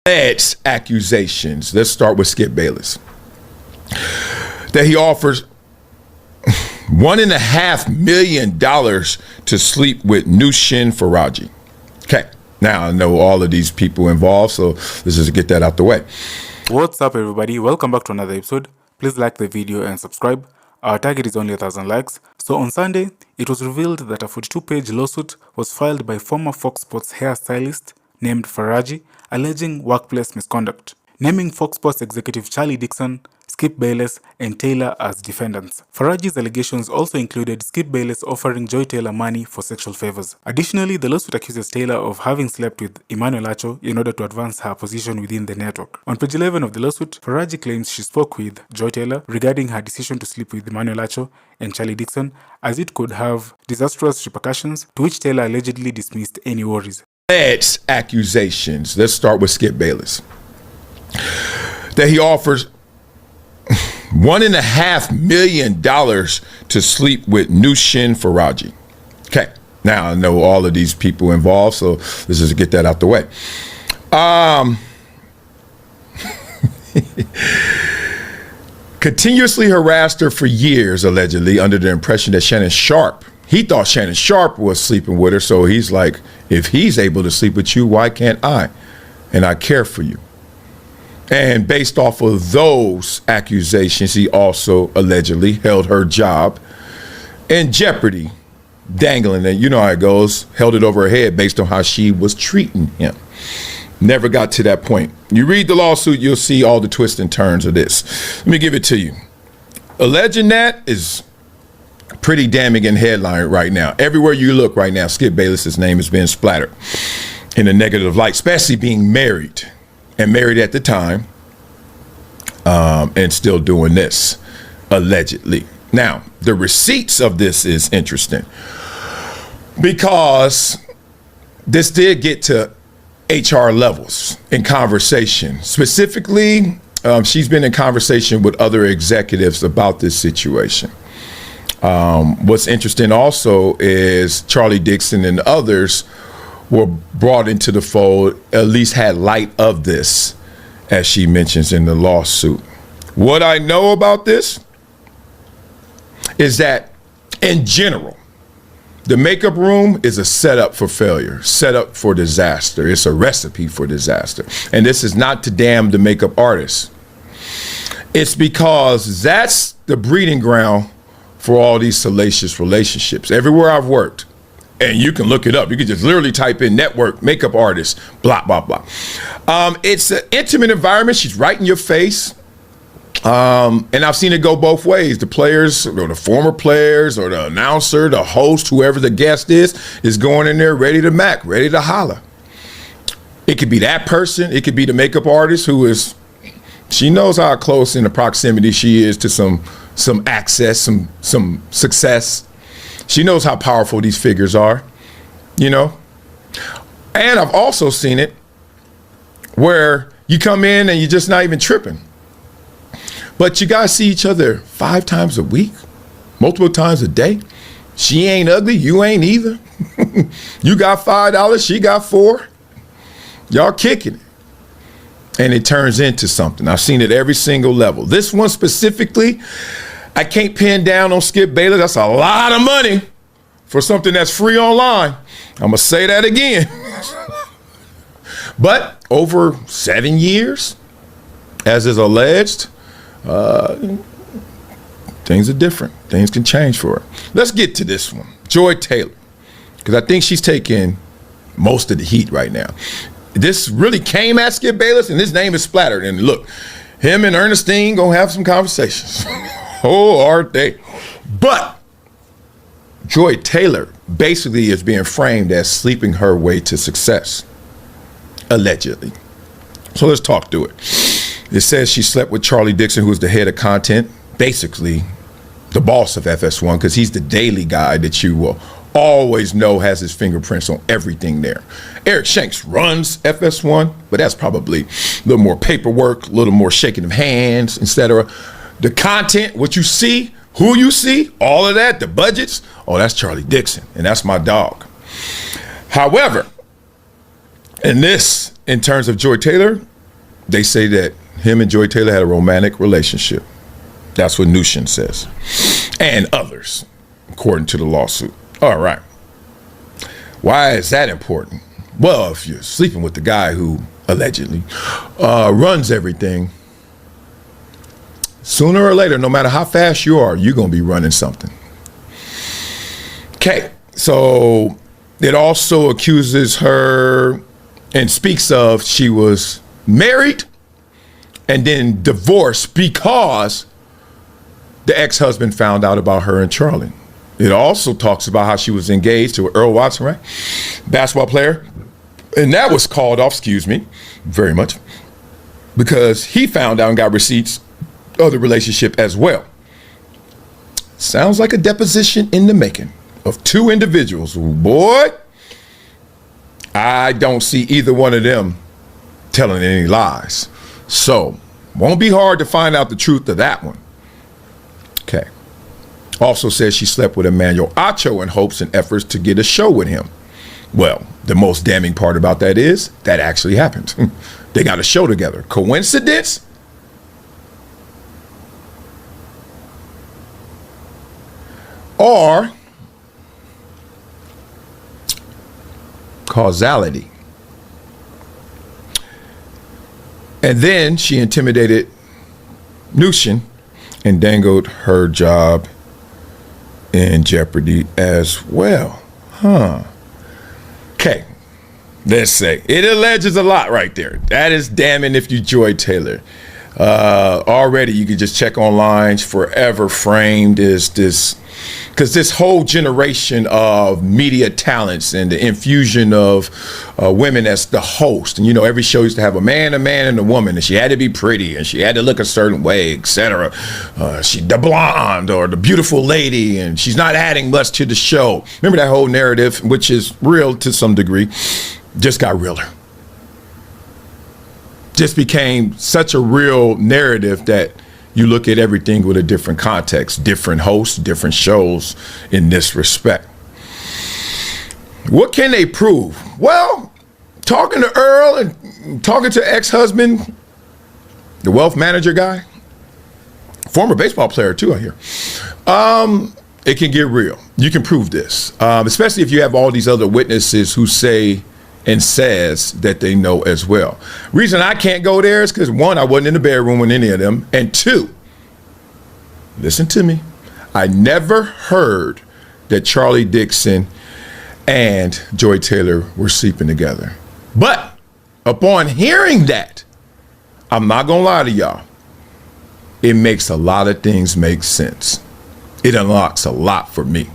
alleged accusations. Let's start with Skip Bayless. That he offers $1.5 million to sleep with Nushin Faraji. Okay, now I know all of these people involved, so let's just get that out the way. What's up, everybody? Welcome back to another episode. Please like the video and subscribe. Our target is only 1,000 likes. So on Sunday, it was revealed that a 42-page lawsuit was filed by former Fox Sports hairstylist named Faraji, alleging workplace misconduct, naming Fox Sports executive Charlie Dixon, Skip Bayless, and Taylor as defendants. Faraji's allegations also included Skip Bayless offering Joy Taylor money for sexual favors. Additionally, the lawsuit accuses Taylor of having slept with Emmanuel Acho in order to advance her position within the network. On page 11 of the lawsuit, Faraji claims she spoke with Joy Taylor regarding her decision to sleep with Emmanuel Acho and Charlie Dixon, as it could have disastrous repercussions, to which Taylor allegedly dismissed any worries. Alleged accusations. Let's start with Skip Bayless. That he offers $1.5 million to sleep with Nushin Faraji. Okay, now I know all of these people involved, so let's just get that out the way. Continuously harassed her for years, allegedly, under the impression that Shannon Sharpe, he thought Shannon Sharpe was sleeping with her, so he's like, if he's able to sleep with you, why can't I? And I care for you. And based off of those accusations, he also allegedly held her job in jeopardy, dangling it. You know how it goes, held it over her head based on how she was treating him. Never got to that point. You read the lawsuit, you'll see all the twists and turns of this. Let me give it to you. Alleging that is pretty damning in headline right now. Everywhere you look right now, Skip Bayless's name is being splattered in a negative light, especially being married. And married at the time, and still doing this, allegedly. Now, the receipts of this is interesting because this did get to HR levels in conversation. Specifically, she's been in conversation with other executives about this situation. What's interesting also is Charlie Dixon and others were brought into the fold, at least had light of this, as she mentions in the lawsuit. What I know about this is that, in general, the makeup room is a setup for failure, setup for disaster. It's a recipe for disaster. And this is not to damn the makeup artist. It's because that's the breeding ground for all these salacious relationships. Everywhere I've worked, and you can look it up. You can just literally type in network, makeup artist, blah, blah, blah. It's an intimate environment. She's right in your face. And I've seen it go both ways. The players, or the former players, or the announcer, the host, whoever the guest is going in there ready to mac, ready to holler. It could be that person. It could be the makeup artist who is, she knows how close in the proximity she is to some access, some success. She knows how powerful these figures are, you know? And I've also seen it where you come in and you're just not even tripping. But you guys see each other 5 times a week, multiple times a day. She ain't ugly, you ain't either. You got $5, she got $4. Y'all kicking it. And it turns into something. I've seen it every single level. This one specifically, I can't pin down on Skip Bayless. That's a lot of money for something that's free online. I'm going to say that again. But over 7 years, as is alleged, things are different. Things can change for her. Let's get to this one. Joy Taylor, because I think she's taking most of the heat right now. This really came at Skip Bayless, and his name is splattered. And look, him and Ernestine going to have some conversations. Oh, are they? But Joy Taylor basically is being framed as sleeping her way to success, allegedly. So let's talk through it. It says she slept with Charlie Dixon, who's the head of content, basically the boss of FS1, because he's the daily guy that you will always know has his fingerprints on everything there. Eric Shanks runs FS1, but that's probably a little more paperwork, a little more shaking of hands, etc. The content, what you see, who you see, all of that, the budgets, oh, that's Charlie Dixon, and that's my dog. However, in terms of Joy Taylor, they say that him and Joy Taylor had a romantic relationship. That's what Nushin says. And others, according to the lawsuit. All right. Why is that important? Well, if you're sleeping with the guy who allegedly runs everything, sooner or later, no matter how fast you are, you're going to be running something. Okay, so it also accuses her and speaks of she was married and then divorced because the ex-husband found out about her and Charlie. It also talks about how she was engaged to Earl Watson, right? Basketball player. And that was called off, excuse me, very much, because he found out and got receipts of the relationship as well. Sounds like a deposition in the making of two individuals who, boy, I don't see either one of them telling any lies. So, won't be hard to find out the truth of that one. Okay. Also says she slept with Emmanuel Acho in hopes and efforts to get a show with him. Well, the most damning part about that is that actually happened. They got a show together. Coincidence? Or causality? And then she intimidated Nushin and dangled her job in jeopardy as well. Okay, let's say it alleges a lot right there. That is damning if you Joy Taylor. Already you can just check online, forever framed as this, because this whole generation of media talents and the infusion of women as the host, and you know, every show used to have a man, and a woman, and she had to be pretty and she had to look a certain way, etc. She the blonde or the beautiful lady, and she's not adding much to the show. Remember that whole narrative, which is real to some degree, just got realer. Just became such a real narrative that you look at everything with a different context, different hosts, different shows in this respect. What can they prove? Well, talking to Earl and talking to ex-husband, the wealth manager guy, former baseball player too, I hear. It can get real. You can prove this, especially if you have all these other witnesses who say and says that they know as well. Reason I can't go there is because, one, I wasn't in the bedroom with any of them, and two, listen to me, I never heard that Charlie Dixon and Joy Taylor were sleeping together. But upon hearing that, I'm not gonna lie to y'all, it makes a lot of things make sense. It unlocks a lot for me.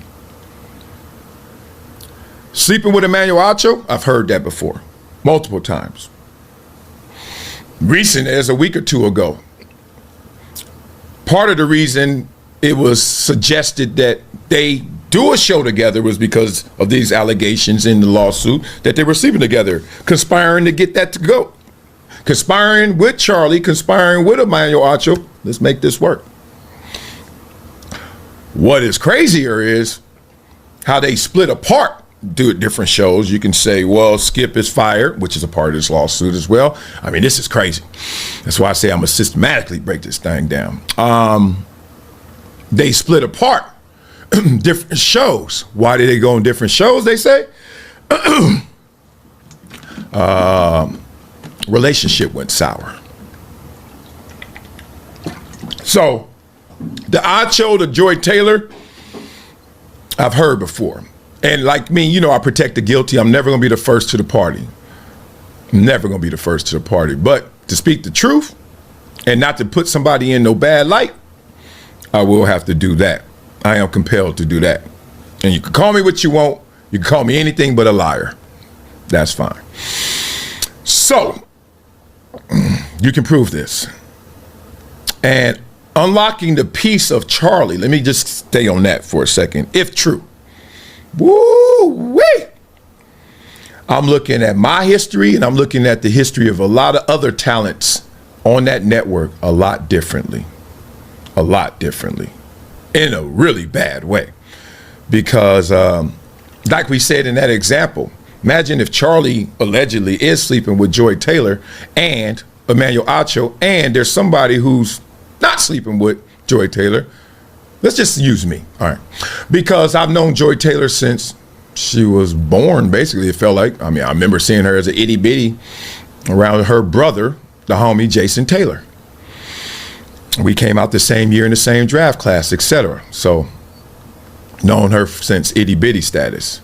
Sleeping with Emmanuel Acho, I've heard that before, multiple times. Recent as a week or two ago. Part of the reason it was suggested that they do a show together was because of these allegations in the lawsuit that they were sleeping together, conspiring to get that to go. Conspiring with Charlie, conspiring with Emmanuel Acho. Let's make this work. What is crazier is how they split apart. Do it different shows. You can say, well, Skip is fired, which is a part of this lawsuit as well. I mean, this is crazy. That's why I say I'm gonna systematically break this thing down. They split apart different shows. Why did they go on different shows, they say? Relationship went sour. So the Acho, the Joy Taylor, I've heard before. And like me, you know, I protect the guilty. I'm never gonna be the first to the party. Never gonna be the first to the party. But to speak the truth and not to put somebody in no bad light, I will have to do that. I am compelled to do that. And you can call me what you want. You can call me anything but a liar. That's fine. So, you can prove this. And unlocking the piece of Charlie, let me just stay on that for a second, if true. Woo-wee! I'm looking at my history and I'm looking at the history of a lot of other talents on that network a lot differently. A lot differently. In a really bad way. Because, like we said in that example, imagine if Charlie allegedly is sleeping with Joy Taylor and Emmanuel Acho, and there's somebody who's not sleeping with Joy Taylor. Let's just use me, all right? Because I've known Joy Taylor since she was born, basically, it felt like. I mean, I remember seeing her as an itty bitty around her brother, the homie Jason Taylor. We came out the same year in the same draft class, etc. So, known her since itty bitty status.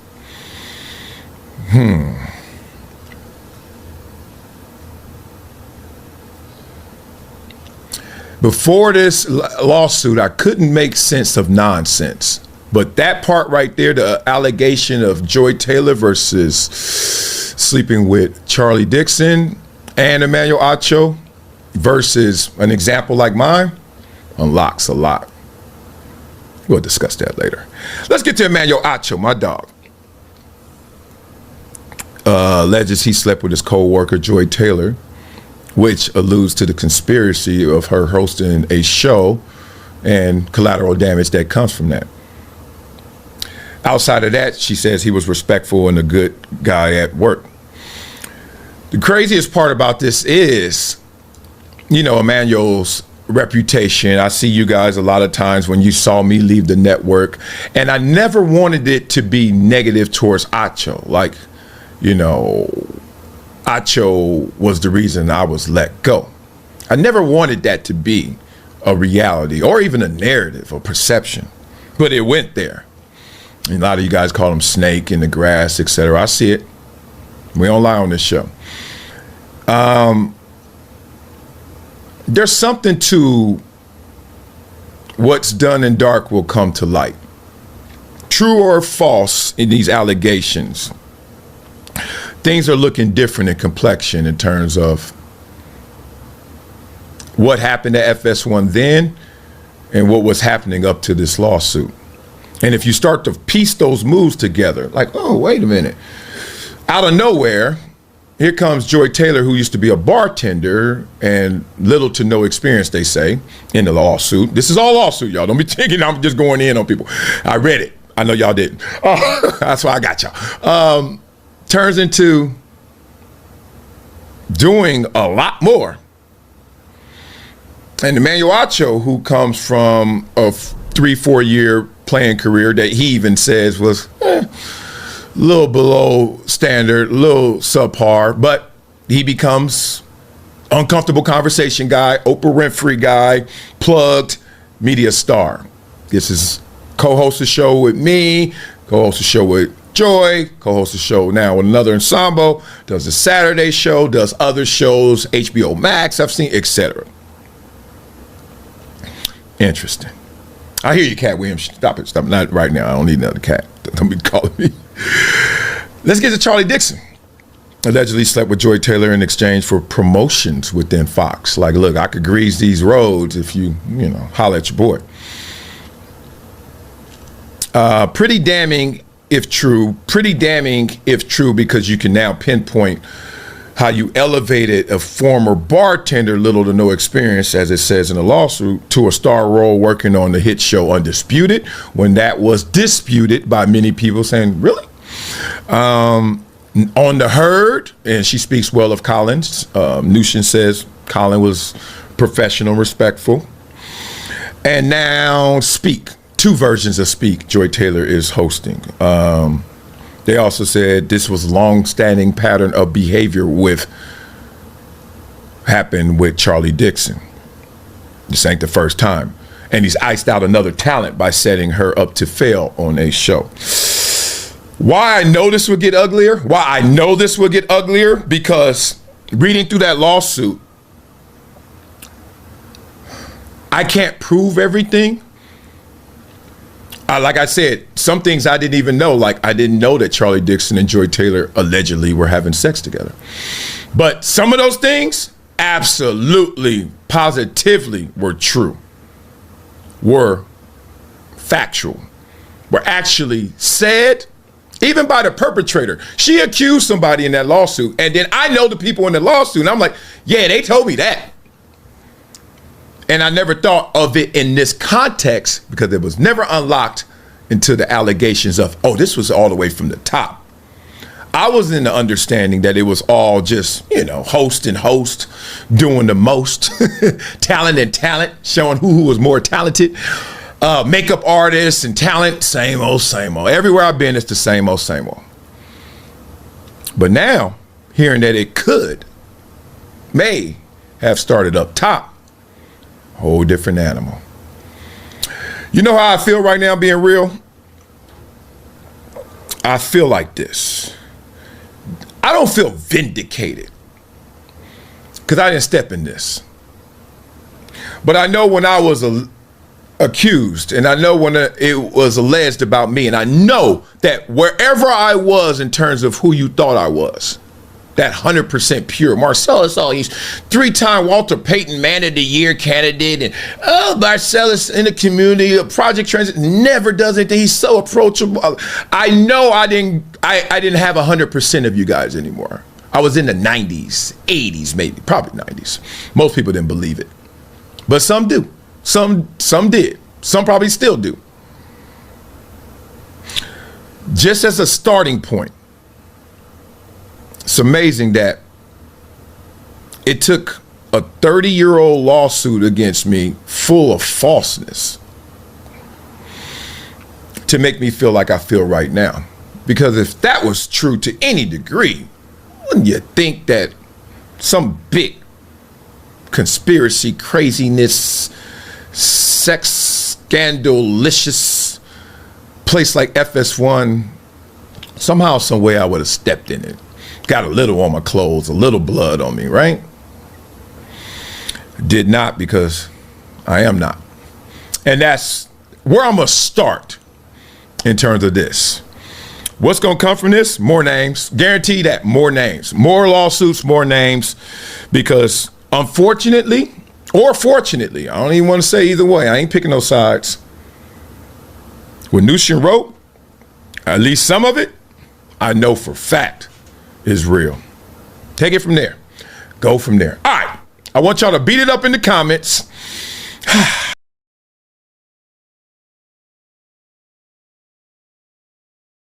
Before this lawsuit, I couldn't make sense of nonsense. But that part right there, the allegation of Joy Taylor versus sleeping with Charlie Dixon and Emmanuel Acho versus an example like mine, unlocks a lot. We'll discuss that later. Let's get to Emmanuel Acho, my dog. Alleges he slept with his co-worker Joy Taylor, which alludes to the conspiracy of her hosting a show and collateral damage that comes from that. Outside of that, she says he was respectful and a good guy at work. The craziest part about this is, you know, Emmanuel's reputation. I see you guys a lot of times when you saw me leave the network, and I never wanted it to be negative towards Acho. Like, you know, Acho was the reason I was let go. I never wanted that to be a reality or even a narrative or perception, but it went there. A lot of you guys call him snake in the grass, etc. I see it. We don't lie on this show. There's something to what's done in dark will come to light. True or false in these allegations, things are looking different in complexion in terms of what happened to FS1 then and what was happening up to this lawsuit. And if you start to piece those moves together, like, oh, wait a minute. Out of nowhere, here comes Joy Taylor, who used to be a bartender and little to no experience, they say, in the lawsuit. This is all lawsuit, y'all. Don't be thinking I'm just going in on people. I read it. I know y'all didn't. That's why I got y'all. Turns into doing a lot more. And Emmanuel Acho, who comes from a 3-4 year playing career that he even says was a little below standard, a little subpar, but he becomes uncomfortable conversation guy, Oprah Winfrey guy, plugged media star. This is co-host a show with me, co-host a show with Joy, co-host a show now with another ensemble, does a Saturday show, does other shows, HBO Max, I've seen, etc. Interesting. I hear you, Cat Williams. Stop it. Not right now. I don't need another cat. Don't be calling me. Let's get to Charlie Dixon. Allegedly slept with Joy Taylor in exchange for promotions within Fox. Like, look, I could grease these roads if you know, holler at your boy. Pretty damning if true. Pretty damning if true, because you can now pinpoint how you elevated a former bartender, little to no experience, as it says in the lawsuit, to a star role working on the hit show Undisputed, when that was disputed by many people saying, really? On the Herd, and she speaks well of Collins. Nushin says Colin was professional, respectful. And now Speak. 2 versions of Speak Joy Taylor is hosting. They also said this was a long-standing pattern of behavior happened with Charlie Dixon. This ain't the first time. And he's iced out another talent by setting her up to fail on a show. Why I know this would get uglier? Why I know this would get uglier? Because reading through that lawsuit, I can't prove everything. Like I said, some things I didn't even know. Like, I didn't know that Charlie Dixon and Joy Taylor allegedly were having sex together. But some of those things absolutely, positively were true, were factual, were actually said, even by the perpetrator. She accused somebody in that lawsuit, and then I know the people in the lawsuit, and I'm like, yeah, they told me that. And I never thought of it in this context because it was never unlocked into the allegations of, oh, this was all the way from the top. I was in the understanding that it was all just, host and host doing the most, talent and talent, showing who was more talented. Makeup artists and talent, same old, same old. Everywhere I've been, it's the same old, same old. But now, hearing that it may have started up top, whole different animal. You know how I feel right now, being real? I feel like this. I don't feel vindicated because I didn't step in this. But I know when I was accused, and I know when it was alleged about me, and I know that wherever I was in terms of who you thought I was, that 100% pure Marcellus, he's 3-time Walter Payton Man of the Year candidate, and Marcellus in the community, a Project Transit, never does anything. He's so approachable. I know I didn't have 100% of you guys anymore. I was in the 90s, 80s, maybe, probably 90s. Most people didn't believe it, but some do. Some did. Some probably still do. Just as a starting point, it's amazing that it took a 30-year-old lawsuit against me full of falseness to make me feel like I feel right now. Because if that was true to any degree, wouldn't you think that some big conspiracy, craziness, sex scandalicious place like FS1, somehow, some way I would have stepped in it. Got a little on my clothes, a little blood on me, right? Did not, because I am not. And that's where I'm going to start in terms of this. What's going to come from this? More names. Guarantee that. More names. More lawsuits, more names. Because unfortunately, or fortunately, I don't even want to say either way. I ain't picking no sides. What Nushin wrote, at least some of it, I know for fact is real. Take it from there. Go from there. All right. I want y'all to beat it up in the comments.